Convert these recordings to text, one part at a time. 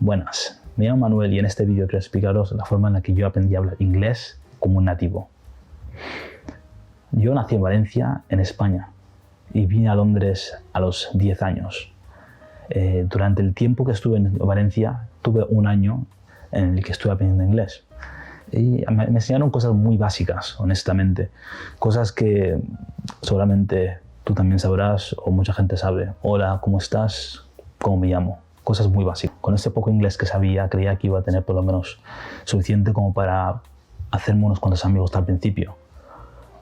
Buenas, me llamo Manuel y en este vídeo quiero explicaros la forma en la que yo aprendí a hablar inglés como un nativo. Yo nací en Valencia, en España, y vine a Londres a los 10 años. Durante el tiempo que estuve en Valencia, tuve un año en el que estuve aprendiendo inglés. Y me enseñaron cosas muy básicas, honestamente. Cosas que seguramente tú también sabrás o mucha gente sabe. Hola, ¿cómo estás? ¿Cómo me llamo? Cosas muy básicas. Con ese poco inglés que sabía, creía que iba a tener por lo menos suficiente como para hacerme unos cuantos amigos al principio.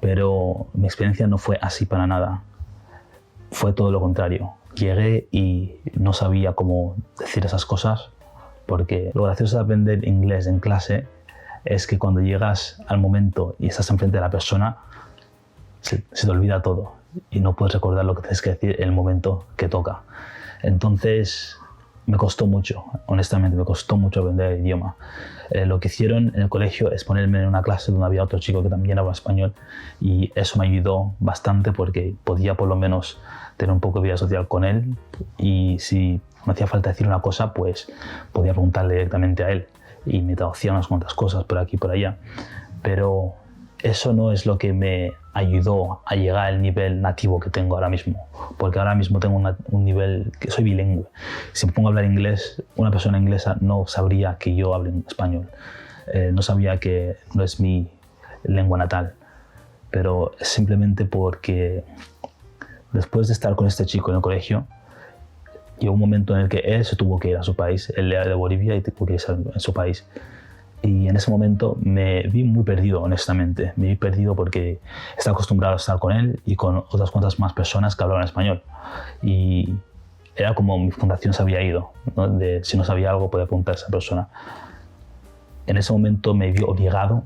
Pero mi experiencia no fue así para nada. Fue todo lo contrario. Llegué y no sabía cómo decir esas cosas, porque lo gracioso de aprender inglés en clase es que cuando llegas al momento y estás enfrente de la persona, se te olvida todo y no puedes recordar lo que tienes que decir en el momento que toca. Entonces me costó mucho, honestamente, me costó mucho aprender el idioma. Lo que hicieron en el colegio es ponerme en una clase donde había otro chico que también hablaba español, y eso me ayudó bastante porque podía por lo menos tener un poco de vida social con él, y si me hacía falta decir una cosa, pues podía preguntarle directamente a él y me traducía unas cuantas cosas por aquí y por allá. Pero eso no es lo que me ayudó a llegar al nivel nativo que tengo ahora mismo, porque ahora mismo tengo un nivel que soy bilingüe. Si me pongo a hablar inglés, una persona inglesa no sabría que yo hablo español, no sabría que no es mi lengua natal, pero es simplemente porque después de estar con este chico en el colegio, llegó un momento en el que él se tuvo que ir a su país. Él era de Bolivia y tuvo que irse a su país. Y en ese momento me vi muy perdido, honestamente. Me vi perdido porque estaba acostumbrado a estar con él y con otras cuantas más personas que hablaban español. Y era como mi fundación se había ido, ¿no? Si no sabía algo, podía preguntar a esa persona. En ese momento me vi obligado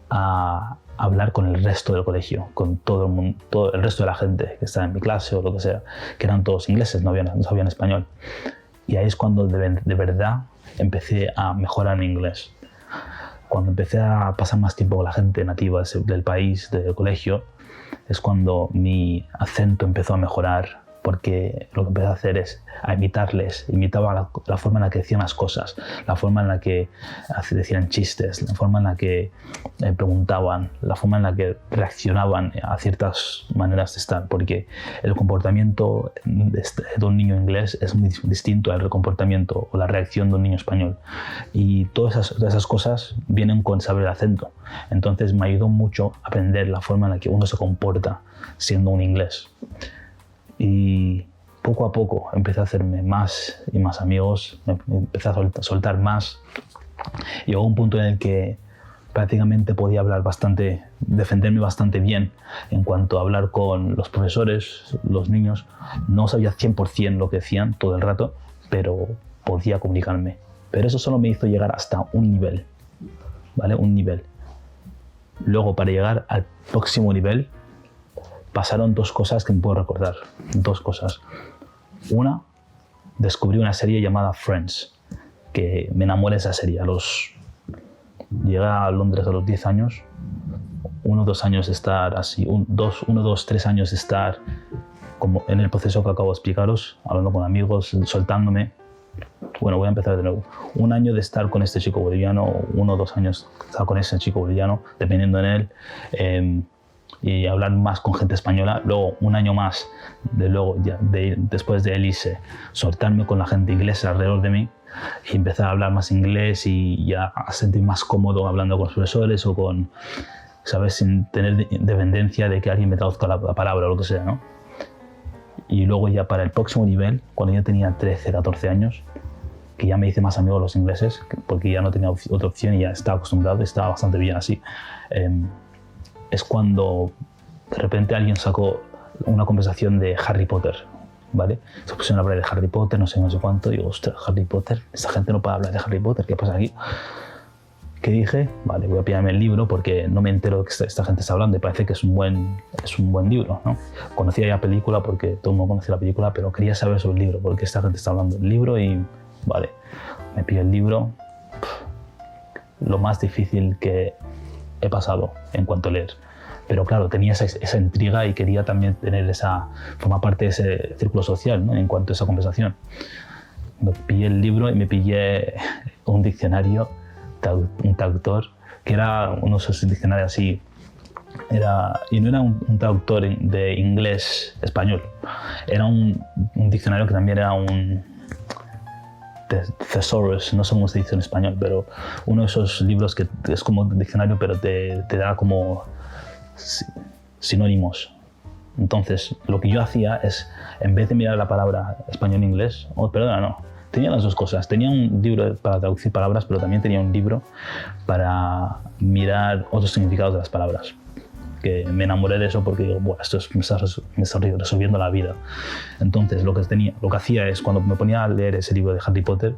a hablar con el resto del colegio, con todo el mundo, todo el resto de la gente que estaba en mi clase o lo que sea, que eran todos ingleses, no sabían español. Y ahí es cuando de verdad empecé a mejorar mi inglés. Cuando empecé a pasar más tiempo con la gente nativa del país, del colegio, es cuando mi acento empezó a mejorar, porque lo que empecé a hacer es a imitarles. Imitaba la forma en la que decían las cosas, la forma en la que decían chistes, la forma en la que preguntaban, la forma en la que reaccionaban a ciertas maneras de estar, porque el comportamiento de un niño inglés es muy distinto al comportamiento o la reacción de un niño español, y todas esas cosas vienen con saber el acento. Entonces me ayudó mucho a aprender la forma en la que uno se comporta siendo un inglés. Y poco a poco empecé a hacerme más y más amigos, empecé a soltar más. Llegó un punto en el que prácticamente podía hablar bastante, defenderme bastante bien en cuanto a hablar con los profesores, los niños. No sabía 100% lo que decían todo el rato, pero podía comunicarme. Pero eso solo me hizo llegar hasta un nivel, ¿vale? Un nivel. Luego, para llegar al próximo nivel, pasaron dos cosas que me puedo recordar. Dos cosas. Una, descubrí una serie llamada Friends, que me enamoré de esa serie. Llegué a Londres a los 10 años, 1 o 2 años de estar así, 1, 2, 3 años de estar como en el proceso que acabo de explicaros, hablando con amigos, soltándome. Bueno, voy a empezar de nuevo. 1 año de estar con este chico boliviano, 1 o 2 años de estar con ese chico boliviano, dependiendo en él. Y hablar más con gente española. Luego 1 año más después de irse, soltarme con la gente inglesa alrededor de mí y empezar a hablar más inglés y ya a sentir más cómodo hablando con los profesores o con, ¿sabes?, sin tener dependencia de que alguien me traduzca la palabra o lo que sea, ¿no? Y luego ya para el próximo nivel, cuando ya tenía 13, 14 años, que ya me hice más amigo de los ingleses, porque ya no tenía otra opción y ya estaba acostumbrado, estaba bastante bien así. Es cuando de repente alguien sacó una conversación de Harry Potter, ¿vale? Se pusieron a hablar de Harry Potter, no sé cuánto, y digo, ostras, Harry Potter, esta gente no puede hablar de Harry Potter, ¿qué pasa aquí? ¿Qué dije? Vale, voy a pillarme el libro porque no me entero de que esta gente está hablando y parece que es un buen libro, ¿no? Conocía ya la película porque todo el mundo conocía la película, pero quería saber sobre el libro, porque esta gente está hablando del libro y, vale, me pillo el libro. Lo más difícil que he pasado en cuanto a leer. Pero claro, tenía esa intriga y quería también formar parte de ese círculo social, ¿no?, en cuanto a esa conversación. me pillé el libro y me pillé un diccionario, un traductor, que era uno de esos diccionarios así. Y no era un traductor de inglés-español, era un diccionario que también era un thesaurus, no sé cómo se dice en español, pero uno de esos libros que es como un diccionario, pero te da como sinónimos. Entonces, lo que yo hacía es, en vez de mirar la palabra español-inglés, tenía las dos cosas. Tenía un libro para traducir palabras, pero también tenía un libro para mirar otros significados de las palabras. Que me enamoré de eso porque digo, bueno, me está resolviendo la vida. Entonces, lo que hacía es, cuando me ponía a leer ese libro de Harry Potter,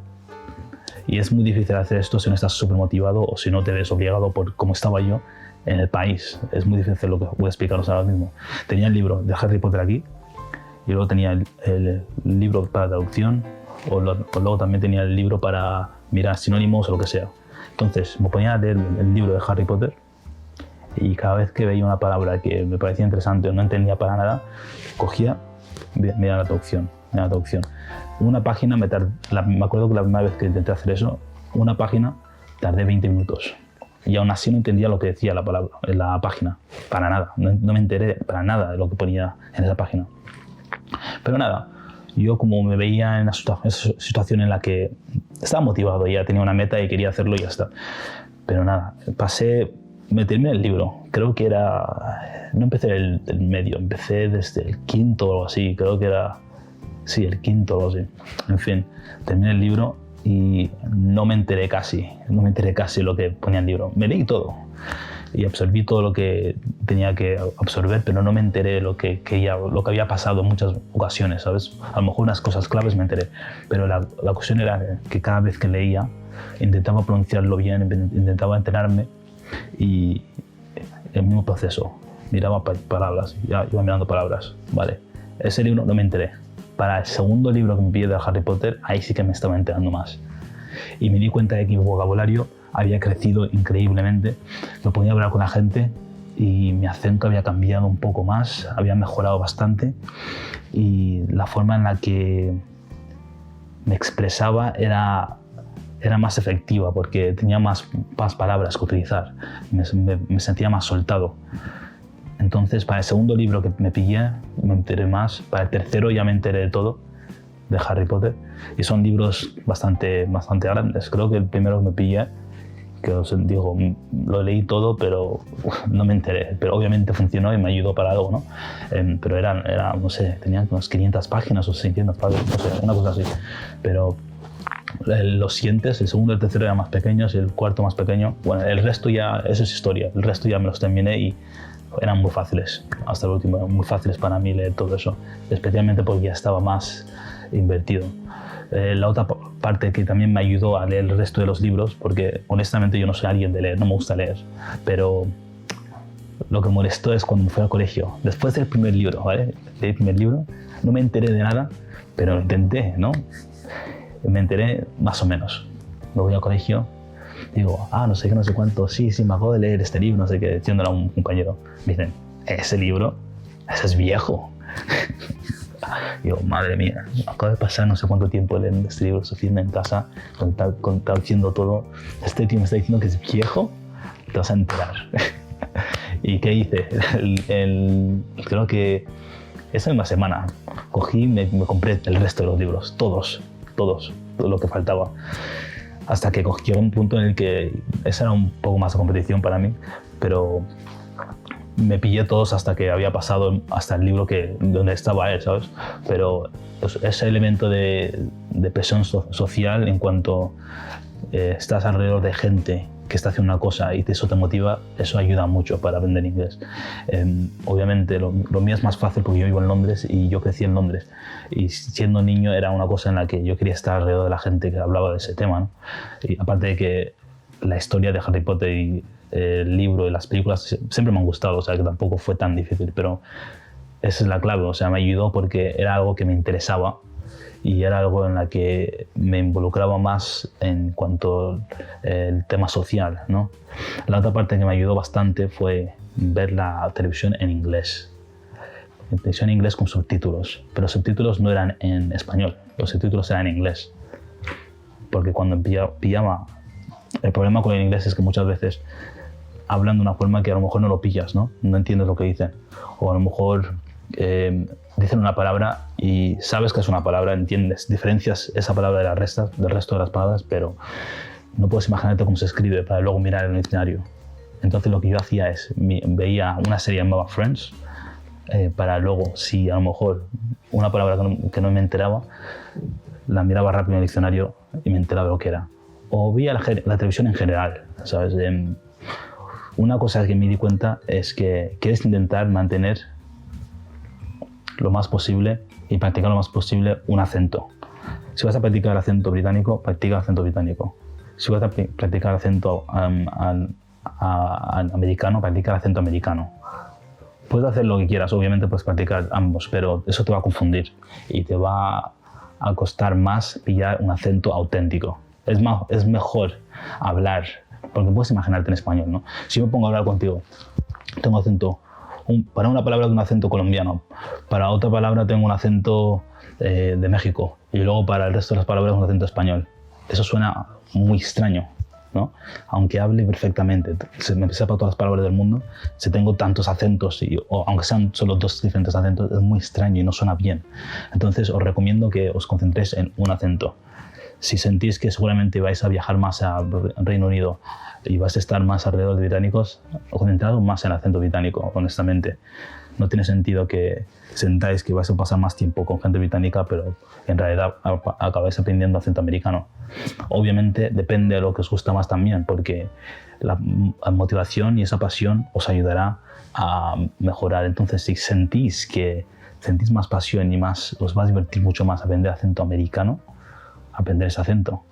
y es muy difícil hacer esto si no estás súper motivado o si no te ves obligado por cómo estaba yo en el país. Es muy difícil lo que voy a explicaros ahora mismo. Tenía el libro de Harry Potter aquí, y luego tenía el libro para traducción, o luego también tenía el libro para mirar sinónimos o lo que sea. Entonces, me ponía a leer el libro de Harry Potter, y cada vez que veía una palabra que me parecía interesante o no entendía para nada, cogía, miraba la traducción. Una página, me acuerdo que la primera vez que intenté hacer eso, una página, tardé 20 minutos. Y aún así no entendía lo que decía la palabra en la página, para nada. No me enteré para nada de lo que ponía en esa página. Pero nada, yo como me veía en esa situación en la que estaba motivado, ya tenía una meta y quería hacerlo y ya está. Pero nada, me terminé el libro, creo que no empecé el medio, empecé desde el quinto o algo así, creo que era, sí, el quinto o algo así. En fin, terminé el libro y no me enteré casi lo que ponía en el libro. Me leí todo y absorbí todo lo que tenía que absorber, pero no me enteré lo que había pasado en muchas ocasiones, ¿sabes? A lo mejor unas cosas claves me enteré, pero la cuestión era que cada vez que leía intentaba pronunciarlo bien, intentaba enterarme. Y el mismo proceso, miraba palabras, ya iba mirando palabras, vale. Ese libro no me enteré. Para el segundo libro que me pillé de Harry Potter, ahí sí que me estaba enterando más. Y me di cuenta de que mi vocabulario había crecido increíblemente. Me podía hablar con la gente y mi acento había cambiado un poco más, había mejorado bastante. Y la forma en la que me expresaba era más efectiva porque tenía más palabras que utilizar, me sentía más soltado. Entonces, para el segundo libro que me pillé, me enteré más. Para el tercero ya me enteré de todo, de Harry Potter, y son libros bastante grandes. Creo que el primero que me pillé, que os digo, lo leí todo, pero no me enteré. Pero obviamente funcionó y me ayudó para algo, ¿no? Pero era, no sé, tenían unas 500 páginas o 600 páginas, no sé, una cosa así. Pero los siguientes, el segundo y el tercero eran más pequeños y el cuarto más pequeño. Bueno, el resto ya, eso es historia. El resto ya me los terminé y eran muy fáciles. Hasta el último, eran muy fáciles para mí leer todo eso. Especialmente porque ya estaba más invertido. La otra parte que también me ayudó a leer el resto de los libros, porque honestamente yo no soy alguien de leer, no me gusta leer, pero lo que molestó es cuando me fui al colegio. Después del primer libro, ¿vale? Leí el primer libro, no me enteré de nada, pero lo intenté, ¿no? Me enteré más o menos. Me voy al colegio, digo, no sé qué, no sé cuánto, sí, me acabo de leer este libro, no sé qué, diciéndole a un compañero. Me dicen, ese libro, ese es viejo. Digo, madre mía, acabo de pasar no sé cuánto tiempo leyendo este libro, Sofía, en casa, traduciendo todo. Este tío me está diciendo que es viejo, te vas a enterar. ¿Y qué hice? Creo que esa misma semana cogí y me compré el resto de los libros, todo lo que faltaba. Hasta que cogí un punto en el que esa era un poco más de competición para mí, pero me pillé todos hasta que había pasado hasta el libro donde estaba él, ¿sabes? Pero ese elemento de presión social en cuanto estás alrededor de gente que está haciendo una cosa y eso te motiva, eso ayuda mucho para aprender inglés. Obviamente lo mío es más fácil porque yo vivo en Londres y yo crecí en Londres, y siendo niño era una cosa en la que yo quería estar alrededor de la gente que hablaba de ese tema, ¿no? Y aparte de que la historia de Harry Potter y el libro y las películas siempre me han gustado, o sea que tampoco fue tan difícil, pero esa es la clave, o sea, me ayudó porque era algo que me interesaba y era algo en la que me involucraba más en cuanto al tema social, ¿no? La otra parte que me ayudó bastante fue ver la televisión en inglés. Televisión en inglés con subtítulos, pero los subtítulos no eran en español, los subtítulos eran en inglés. porque cuando pillaba, el problema con el inglés es que muchas veces hablan de una forma que a lo mejor no lo pillas, ¿no? No entiendes lo que dicen. O a lo mejor dicen una palabra y sabes que es una palabra, entiendes, diferencias esa palabra del resto de las palabras, pero no puedes imaginarte cómo se escribe para luego mirar el diccionario. Entonces lo que yo hacía es, veía una serie llamada Friends, para luego, si a lo mejor una palabra que no me enteraba, la miraba rápido en el diccionario y me enteraba de lo que era. O veía la televisión en general, ¿sabes? Una cosa que me di cuenta es que quieres intentar mantener lo más posible y practicar lo más posible un acento. Si vas a practicar el acento británico, practica el acento británico. Si vas a practicar el acento americano, practica el acento americano. Puedes hacer lo que quieras, obviamente puedes practicar ambos, pero eso te va a confundir y te va a costar más pillar un acento auténtico. Es mejor hablar, porque puedes imaginarte en español, ¿no? Si me pongo a hablar contigo, tengo acento, para una palabra tengo un acento colombiano, para otra palabra tengo un acento de México y luego para el resto de las palabras un acento español. Eso suena muy extraño, ¿no? Aunque hable perfectamente, me sepa todas las palabras del mundo, si tengo tantos acentos, o aunque sean solo 2 diferentes acentos, es muy extraño y no suena bien. Entonces os recomiendo que os concentréis en un acento. Si sentís que seguramente vais a viajar más a Reino Unido y vais a estar más alrededor de británicos, concentraos más en el acento británico, honestamente. No tiene sentido que sentáis que vais a pasar más tiempo con gente británica, pero en realidad acabáis aprendiendo acento americano. Obviamente depende de lo que os gusta más también, porque la motivación y esa pasión os ayudará a mejorar. Entonces, si sentís más pasión y os va a divertir mucho más aprender acento americano, aprender ese acento.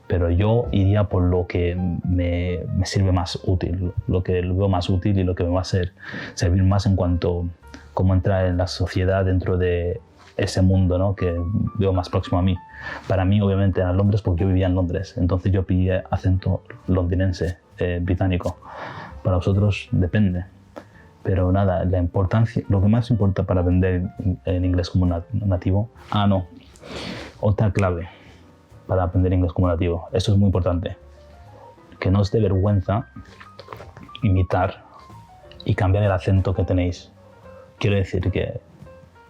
Pero yo iría por lo que me sirve más útil, lo que lo veo más útil y lo que me va a servir más en cuanto a cómo entrar en la sociedad dentro de ese mundo, ¿no? Que veo más próximo a mí. Para mí, obviamente, era Londres porque yo vivía en Londres, entonces yo pillé acento londinense, británico. Para vosotros depende. Pero nada, la importancia, lo que más importa para aprender en inglés como nativo, otra clave para aprender inglés como nativo. Esto es muy importante. Que no os dé vergüenza imitar y cambiar el acento que tenéis. Quiero decir que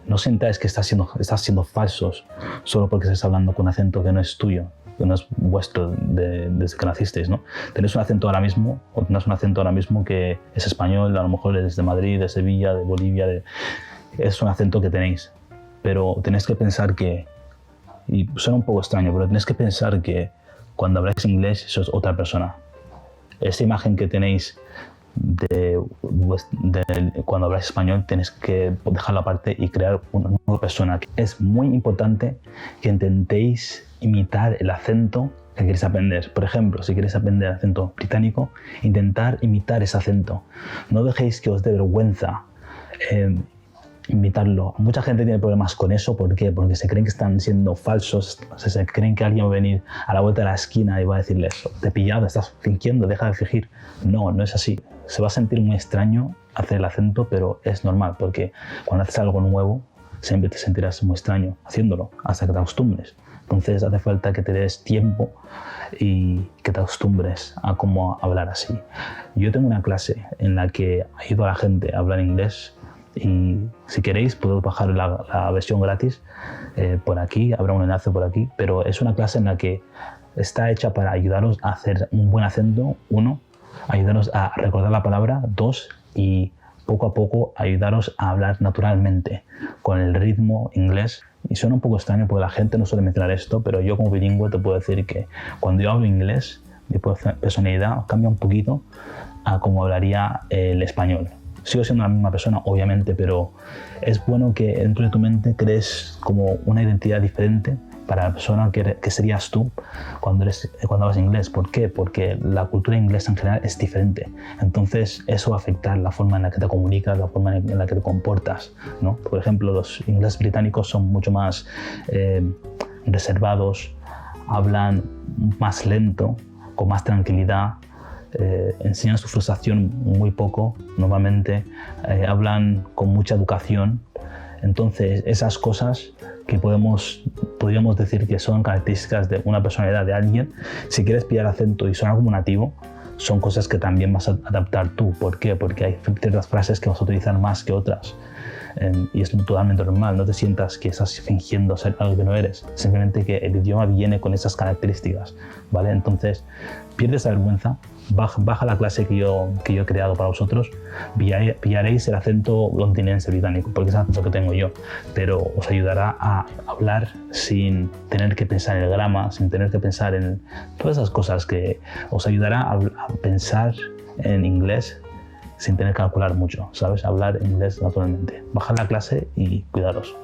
no sintáis que estás siendo falsos solo porque estáis hablando con un acento que no es tuyo, que no es vuestro desde que nacisteis, ¿no? Tenéis un acento ahora mismo, o tenéis un acento ahora mismo que es español, a lo mejor es de Madrid, de Sevilla, de Bolivia, es un acento que tenéis. Pero tenéis que pensar que, y suena un poco extraño, pero tenéis que pensar que cuando habláis inglés sois otra persona. Esa imagen que tenéis de cuando habláis español tenéis que dejarla aparte y crear una nueva persona. Es muy importante que intentéis imitar el acento que queréis aprender. Por ejemplo, si queréis aprender el acento británico, intentar imitar ese acento. No dejéis que os dé vergüenza imitarlo. Mucha gente tiene problemas con eso. ¿Por qué? Porque se creen que están siendo falsos, se creen que alguien va a venir a la vuelta de la esquina y va a decirles: te he pillado, estás fingiendo, deja de fingir. No, no es así. Se va a sentir muy extraño hacer el acento, pero es normal, porque cuando haces algo nuevo siempre te sentirás muy extraño haciéndolo hasta que te acostumbres. Entonces hace falta que te des tiempo y que te acostumbres a cómo hablar así. Yo tengo una clase en la que ayudo a la gente a hablar inglés, y si queréis podéis bajar la versión gratis por aquí, habrá un enlace por aquí, pero es una clase en la que está hecha para ayudaros a hacer un buen acento, 1, ayudaros a recordar la palabra, 2, y poco a poco ayudaros a hablar naturalmente con el ritmo inglés. Y suena un poco extraño porque la gente no suele mencionar esto, pero yo como bilingüe te puedo decir que cuando yo hablo inglés, mi personalidad cambia un poquito a cómo hablaría el español. Sigo siendo la misma persona, obviamente, pero es bueno que dentro de tu mente crees como una identidad diferente para la persona que serías tú cuando hablas inglés. ¿Por qué? Porque la cultura inglesa en general es diferente. Entonces eso va a afectar la forma en la que te comunicas, la forma en la que te comportas, ¿no? Por ejemplo, los ingleses británicos son mucho más reservados, hablan más lento, con más tranquilidad, enseñan su frustración muy poco, normalmente hablan con mucha educación, Entonces, esas cosas que podríamos decir que son características de una personalidad de alguien, si quieres pillar acento y sonar como un nativo, son cosas que también vas a adaptar tú. ¿Por qué? Porque hay ciertas frases que vas a utilizar más que otras. Y es totalmente normal, no te sientas que estás fingiendo ser algo que no eres, simplemente que el idioma viene con esas características, ¿vale? Entonces, pierdes la vergüenza, baja la clase que yo he creado para vosotros, pillaréis el acento londinense británico, porque es el acento que tengo yo, pero os ayudará a hablar sin tener que pensar en el grama, sin tener que pensar en todas esas cosas, que os ayudará a pensar en inglés sin tener que calcular mucho, ¿sabes? Hablar inglés naturalmente. Bajad la clase y cuidaros.